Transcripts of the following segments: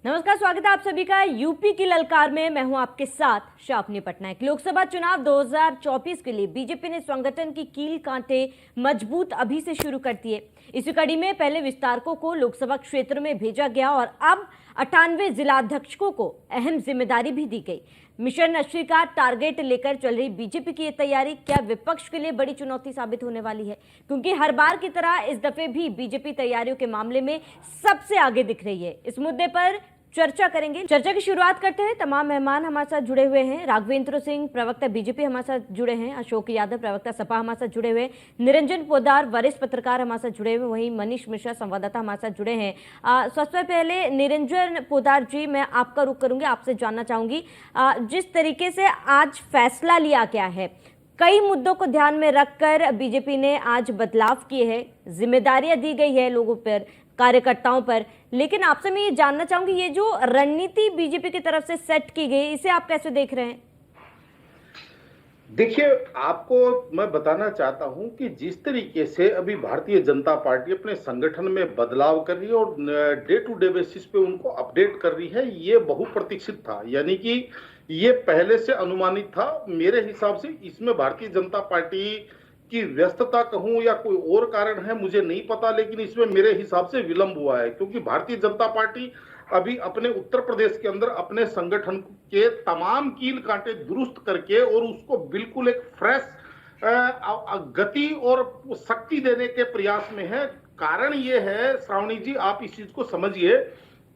नमस्कार, स्वागत है आप सभी का यूपी की ललकार में। मैं हूं आपके साथ शापनी पटनायक। लोकसभा चुनाव 2024 के लिए बीजेपी ने संगठन की कील कांटे मजबूत अभी से शुरू कर दिए। इसी कड़ी में पहले विस्तारकों को लोकसभा क्षेत्र में भेजा गया और अब 98 जिलाध्यक्षों को अहम जिम्मेदारी भी दी गई। मिशन 80 का टारगेट लेकर चल रही बीजेपी की ये तैयारी क्या विपक्ष के लिए बड़ी चुनौती साबित होने वाली है? क्योंकि हर बार की तरह इस दफे भी बीजेपी तैयारियों के मामले में सबसे आगे दिख रही है। इस मुद्दे पर चर्चा करेंगे। चर्चा की शुरुआत करते हैं। तमाम मेहमान हमारे साथ जुड़े हुए हैं। राघवेंद्र सिंह, प्रवक्ता बीजेपी, हमारे साथ जुड़े हैं। अशोक यादव, प्रवक्ता सपा, हमारे साथ जुड़े हुए हैं। निरंजन पोद्दार, वरिष्ठ पत्रकार, हमारे साथ जुड़े हुए। वहीं मनीष मिश्रा, संवाददाता, हमारे साथ जुड़े हैं। सबसे पहले निरंजन पोद्दार जी, मैं आपका रुख करूंगी, आपसे जानना चाहूंगी जिस तरीके से आज फैसला लिया गया है, कई मुद्दों को ध्यान में रखकर बीजेपी ने आज बदलाव किए हैं, जिम्मेदारियां दी गई है लोगों पर, कार्यकर्ताओं पर। लेकिन आपसे मैं ये जानना चाहूंगी, ये जो रणनीति बीजेपी की तरफ से सेट की गई, इसे आप कैसे देख रहे हैं? देखिए, आपको मैं बताना चाहता हूं कि जिस तरीके से अभी भारतीय जनता पार्टी अपने संगठन में बदलाव कर रही है और डे टू डे बेसिस पे उनको अपडेट कर रही है, ये बहुप्रतीक्षित था। यानी कि ये पहले से अनुमानित था। मेरे हिसाब से इसमें भारतीय जनता पार्टी की व्यस्तता कहूं या कोई और कारण है, मुझे नहीं पता, लेकिन इसमें मेरे हिसाब से विलंब हुआ है। क्योंकि भारतीय जनता पार्टी अभी अपने उत्तर प्रदेश के अंदर अपने संगठन के तमाम कील कांटे दुरुस्त करके और उसको बिल्कुल एक फ्रेश गति और शक्ति देने के प्रयास में है। कारण ये है, श्रावणी जी, आप इस चीज को समझिए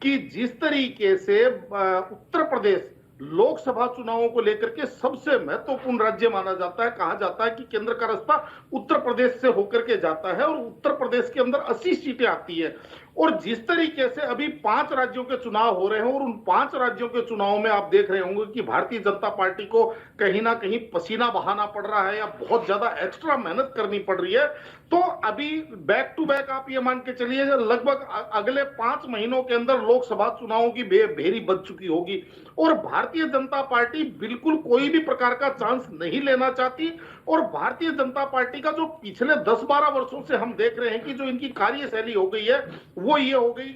कि जिस तरीके से उत्तर प्रदेश लोकसभा चुनावों को लेकर के सबसे महत्वपूर्ण राज्य माना जाता है, कहा जाता है कि केंद्र का रास्ता उत्तर प्रदेश से होकर के जाता है और उत्तर प्रदेश के अंदर 80 सीटें आती है। और जिस तरीके से अभी 5 राज्यों के चुनाव हो रहे हैं और उन 5 राज्यों के चुनाव में आप देख रहे होंगे कि भारतीय जनता पार्टी को कहीं ना कहीं पसीना बहाना पड़ रहा है या बहुत ज्यादा एक्स्ट्रा मेहनत करनी पड़ रही है। तो अभी बैक टू बैक आप ये मान के चलिए, लगभग अगले 5 महीनों के अंदर लोकसभा चुनावों की भेरी बज चुकी होगी और भारतीय जनता पार्टी बिल्कुल कोई भी प्रकार का चांस नहीं लेना चाहती। और भारतीय जनता पार्टी का जो पिछले 10-12 वर्षों से हम देख रहे हैं कि जो इनकी कार्यशैली हो गई है, वो ये हो गई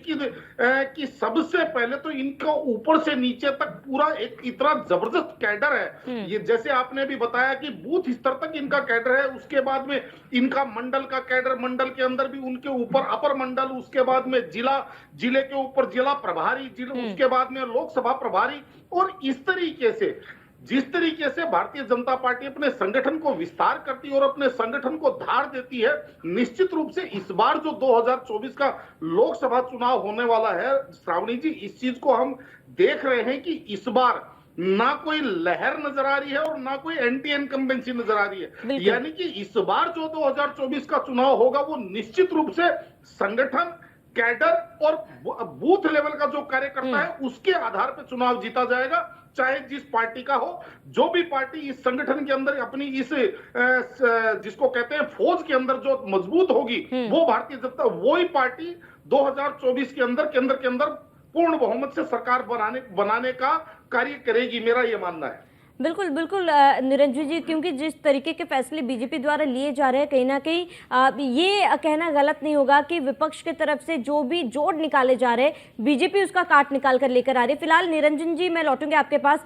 कि सबसे पहले तो इनका ऊपर से नीचे तक पूरा एक इतना जबरदस्त कैडर है। ये जैसे आपने भी बताया कि बूथ स्तर तक इनका कैडर है, उसके बाद में इनका मंडल का कैडर, मंडल के अंदर भी उनके ऊपर अपर मंडल, उसके बाद में जिले के ऊपर जिला प्रभारी, उसके बाद में लोकसभा प्रभारी। और इस तरीके से जिस तरीके से भारतीय जनता पार्टी अपने संगठन को विस्तार करती है और अपने संगठन को धार देती है, निश्चित रूप से इस बार जो 2024 का लोकसभा चुनाव होने वाला है, श्रावणी जी, इस चीज को हम देख रहे हैं कि इस बार ना कोई लहर नजर आ रही है और ना कोई एंटी इनकम्बेंसी नजर आ रही है। यानी कि इस बार जो 2024 का चुनाव होगा वो निश्चित रूप से संगठन, कैडर और बूथ लेवल का जो कार्यकर्ता है उसके आधार पर चुनाव जीता जाएगा, चाहे जिस पार्टी का हो। जो भी पार्टी इस संगठन के अंदर अपनी इस जिसको कहते हैं फौज के अंदर जो मजबूत होगी, वो भारतीय जनता, वही पार्टी 2024 के अंदर केंद्र के अंदर पूर्ण बहुमत से सरकार बनाने का कार्य करेगी, मेरा यह मानना है। बिल्कुल बिल्कुल निरंजन जी, क्योंकि जिस तरीके के फैसले बीजेपी द्वारा लिए जा रहे हैं, कहीं ना कहीं ये कहना गलत नहीं होगा कि विपक्ष की तरफ से जो भी जोड़ निकाले जा रहे हैं, बीजेपी उसका काट निकाल कर लेकर आ रही है। फिलहाल निरंजन जी, मैं लौटूंगी आपके पास।